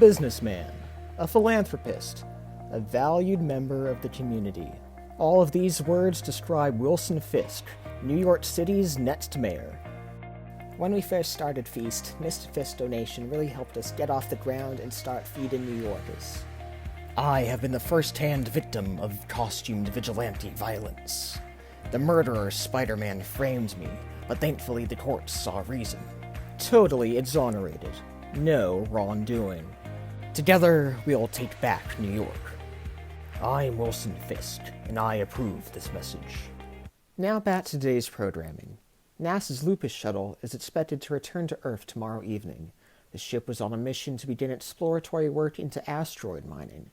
businessman, a philanthropist, a valued member of the community. All of these words describe Wilson Fisk, New York City's next mayor. When we first started Feast, Mr. Fisk's donation really helped us get off the ground and start feeding New Yorkers. I have been the first-hand victim of costumed vigilante violence. The murderer Spider-Man framed me, but thankfully the courts saw reason. Totally exonerated. No wrongdoing. Together, we'll take back New York. I'm Wilson Fisk, and I approve this message. Now back to today's programming. NASA's Lupus shuttle is expected to return to Earth tomorrow evening. The ship was on a mission to begin exploratory work into asteroid mining.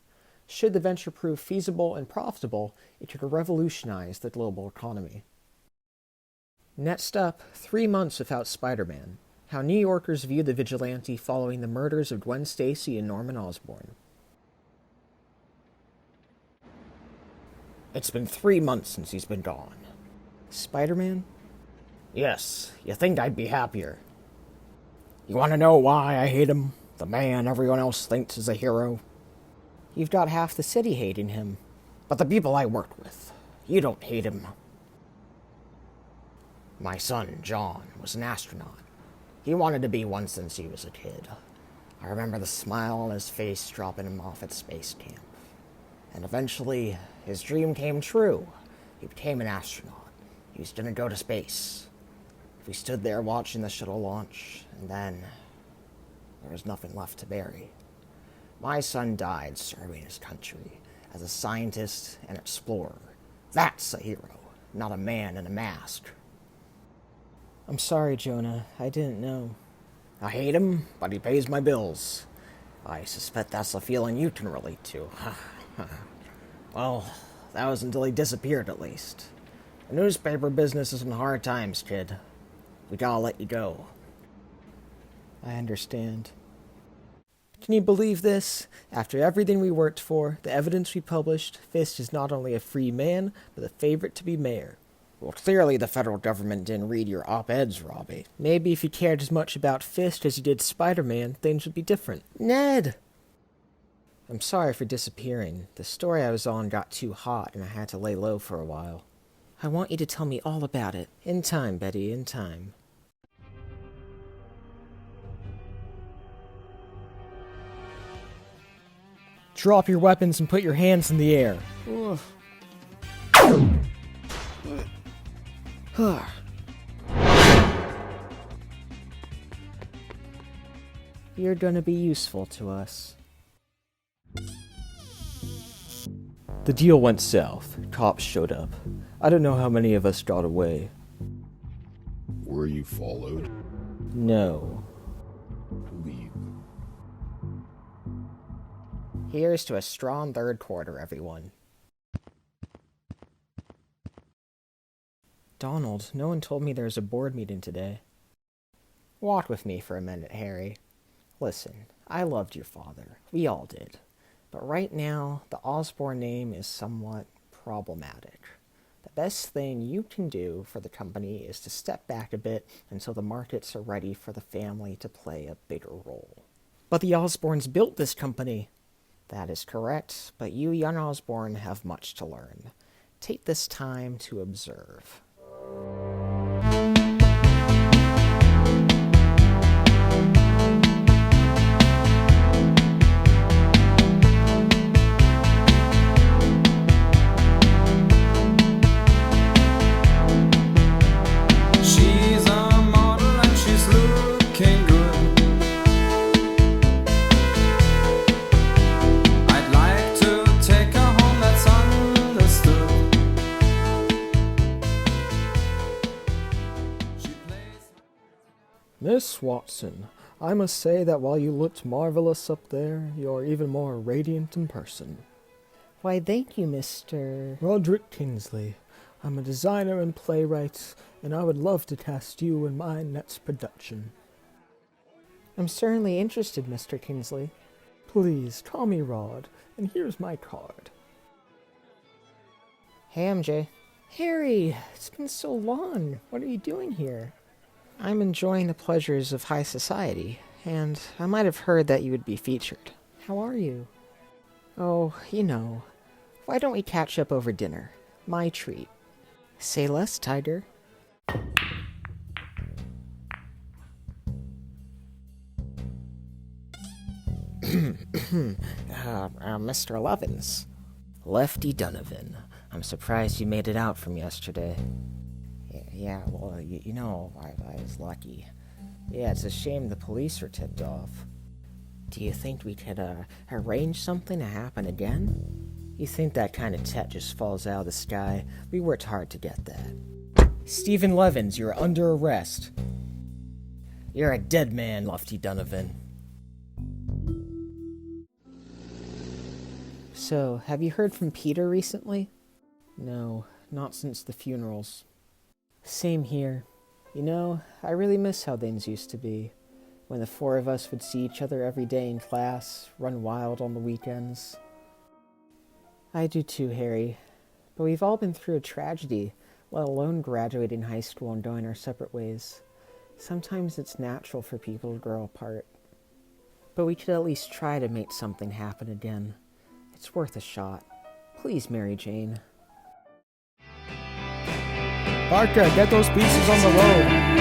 Should the venture prove feasible and profitable, it could revolutionize the global economy. Next up, 3 months without Spider-Man. How New Yorkers view the vigilante following the murders of Gwen Stacy and Norman Osborn. It's been 3 months since he's been gone. Spider-Man? Yes, you think I'd be happier. You want to know why I hate him? The man everyone else thinks is a hero? You've got half the city hating him. But the people I work with, you don't hate him. My son, John, was an astronaut. He wanted to be one since he was a kid. I remember the smile on his face dropping him off at space camp. And eventually, his dream came true. He became an astronaut. He was going to go to space. We stood there watching the shuttle launch, and then there was nothing left to bury. My son died serving his country as a scientist and explorer. That's a hero, not a man in a mask. I'm sorry, Jonah. I didn't know. I hate him, but he pays my bills. I suspect that's a feeling you can relate to. Well, that was until he disappeared, at least. The newspaper business is in hard times, kid. We gotta let you go. I understand. Can you believe this? After everything we worked for, the evidence we published, Fisk is not only a free man, but a favorite to be mayor. Well, clearly the federal government didn't read your op-eds, Robbie. Maybe if you cared as much about Fisk as you did Spider-Man, things would be different. Ned! I'm sorry for disappearing. The story I was on got too hot, and I had to lay low for a while. I want you to tell me all about it. In time, Betty, in time. Drop your weapons and put your hands in the air. You're gonna be useful to us. The deal went south. Cops showed up. I don't know how many of us got away. Were you followed? No. Leave. Here's to a strong third quarter, everyone. Donald, no one told me there was a board meeting today. Walk with me for a minute, Harry. Listen, I loved your father. We all did. But right now, the Osborn name is somewhat problematic. The best thing you can do for the company is to step back a bit until the markets are ready for the family to play a bigger role. But the Osborns built this company. That is correct, but you young Osborn have much to learn. Take this time to observe. Miss Watson, I must say that while you looked marvelous up there, you're even more radiant in person. Why, thank you, Mr. Roderick Kingsley. I'm a designer and playwright, and I would love to cast you in my next production. I'm certainly interested, Mr. Kingsley. Please, call me Rod, and here's my card. Hey, MJ. Harry, it's been so long. What are you doing here? I'm enjoying the pleasures of high society, and I might have heard that you would be featured. how are you? Oh, why don't we catch up over dinner? My treat. Say less, Tiger. Mr. Lovins. Lefty Donovan. I'm surprised you made it out from yesterday. Yeah, well, I was lucky. Yeah, it's a shame the police were tipped off. Do you think we could, arrange something to happen again? You think that kind of tech just falls out of the sky? We worked hard to get that. Stephen Levins, you're under arrest. You're a dead man, Lefty Donovan. So, have you heard from Peter recently? No, not since the funerals. Same here. I really miss how things used to be. When the four of us would see each other every day in class, run wild on the weekends. I do too, Harry. But we've all been through a tragedy, let alone graduating high school and going our separate ways. Sometimes it's natural for people to grow apart. But we could at least try to make something happen again. It's worth a shot. Please, Mary Jane. Parker, get those pieces on the road.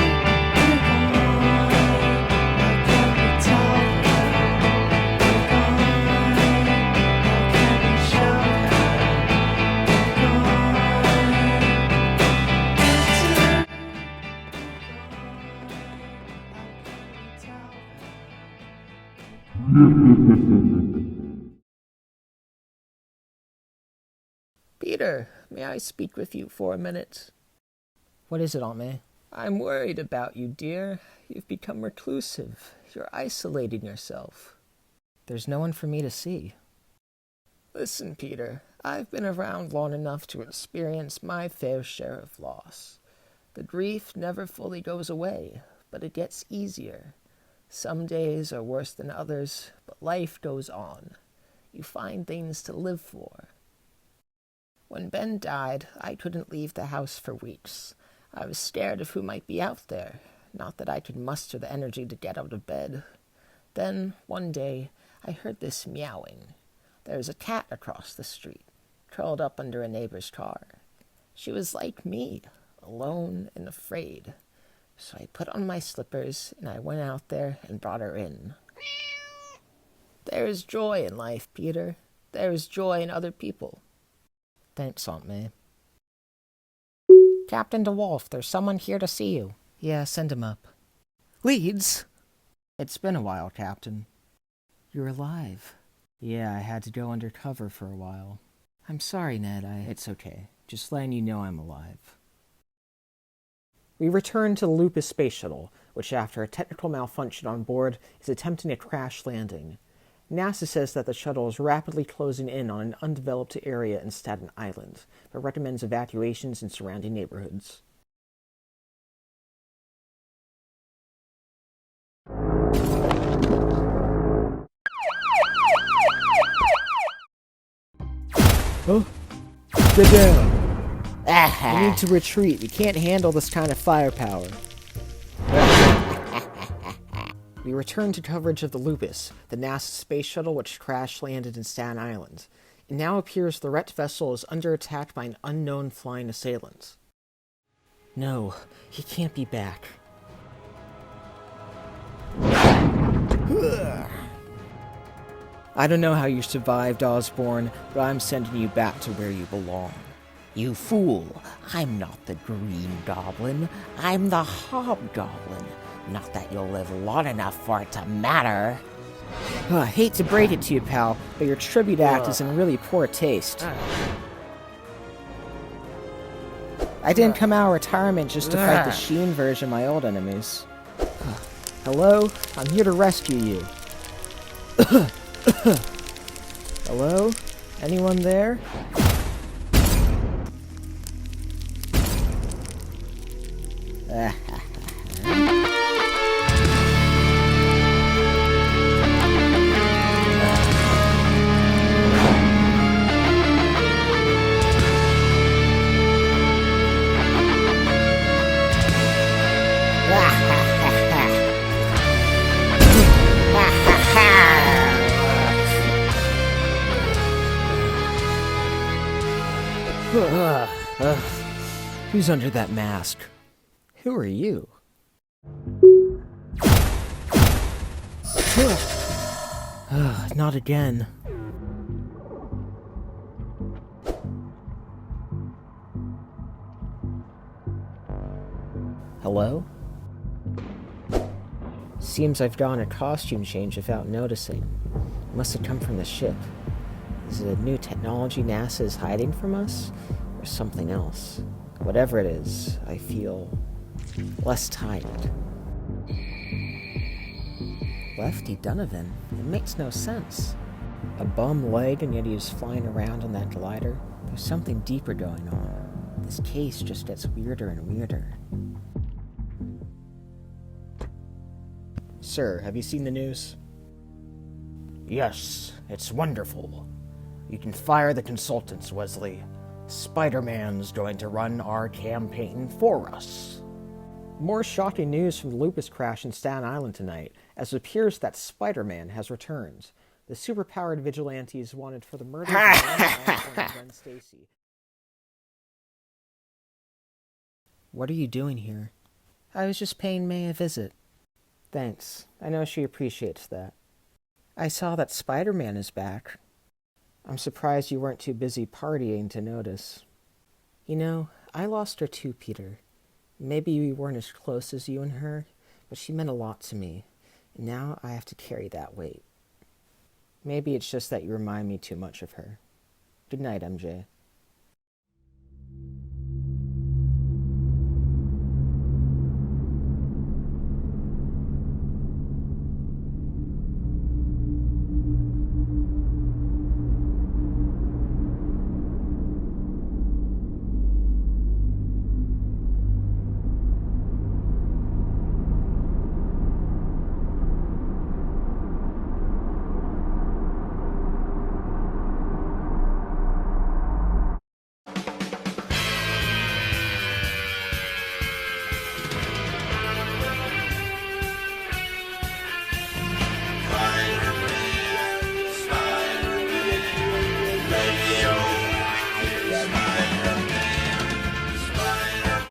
Peter, may I speak with you for a minute? What is it, Aunt May? I'm worried about you, dear. You've become reclusive. You're isolating yourself. There's no one for me to see. Listen, Peter, I've been around long enough to experience my fair share of loss. The grief never fully goes away, but it gets easier. Some days are worse than others, but life goes on. You find things to live for. When Ben died, I couldn't leave the house for weeks. I was scared of who might be out there, not that I could muster the energy to get out of bed. Then, one day, I heard this meowing. There was a cat across the street, curled up under a neighbor's car. She was like me, alone and afraid. So I put on my slippers, and I went out there and brought her in. There is joy in life, Peter. There is joy in other people. Thanks, Aunt May. Captain DeWolf, there's someone here to see you. Yeah, send him up. Leeds? It's been a while, Captain. You're alive. Yeah, I had to go undercover for a while. I'm sorry, Ned, It's okay. Just letting you know I'm alive. We return to the Lupus space shuttle, which after a technical malfunction on board is attempting a crash landing. NASA says that the shuttle is rapidly closing in on an undeveloped area in Staten Island, but recommends evacuations in surrounding neighborhoods. Oh, get down. We need to retreat. We can't handle this kind of firepower. We return to coverage of the Lupus, the NASA space shuttle which crash-landed in Staten Island. It now appears the wrecked vessel is under attack by an unknown flying assailant. No, he can't be back. I don't know how you survived, Osborn, but I'm sending you back to where you belong. You fool! I'm not the Green Goblin. I'm the Hobgoblin. Not that you'll live long enough for it to matter. I hate to break it to you, pal, but your tribute act is in really poor taste. I didn't come out of retirement just to fight the Sheen version of my old enemies. Hello? I'm here to rescue you. Hello? Anyone there? Who's under that mask? Who are you? Not again. Hello? Seems I've done a costume change without noticing. It must have come from the ship. Is it a new technology NASA is hiding from us? Or something else? Whatever it is, I feel less tired. Lefty Donovan? It makes no sense. A bum leg, and yet he was flying around on that glider. There's something deeper going on. This case just gets weirder and weirder. Sir, have you seen the news? Yes, it's wonderful. You can fire the consultants, Wesley. Spider-Man's going to run our campaign for us. More shocking news from the Lupus crash in Staten Island tonight, as it appears that Spider-Man has returned. The superpowered vigilante is wanted for the murder of Gwen Stacy. What are you doing here? I was just paying May a visit. Thanks. I know she appreciates that. I saw that Spider-Man is back. I'm surprised you weren't too busy partying to notice. You know, I lost her too, Peter. Maybe we weren't as close as you and her, but she meant a lot to me, and now I have to carry that weight. Maybe it's just that you remind me too much of her. Good night, MJ.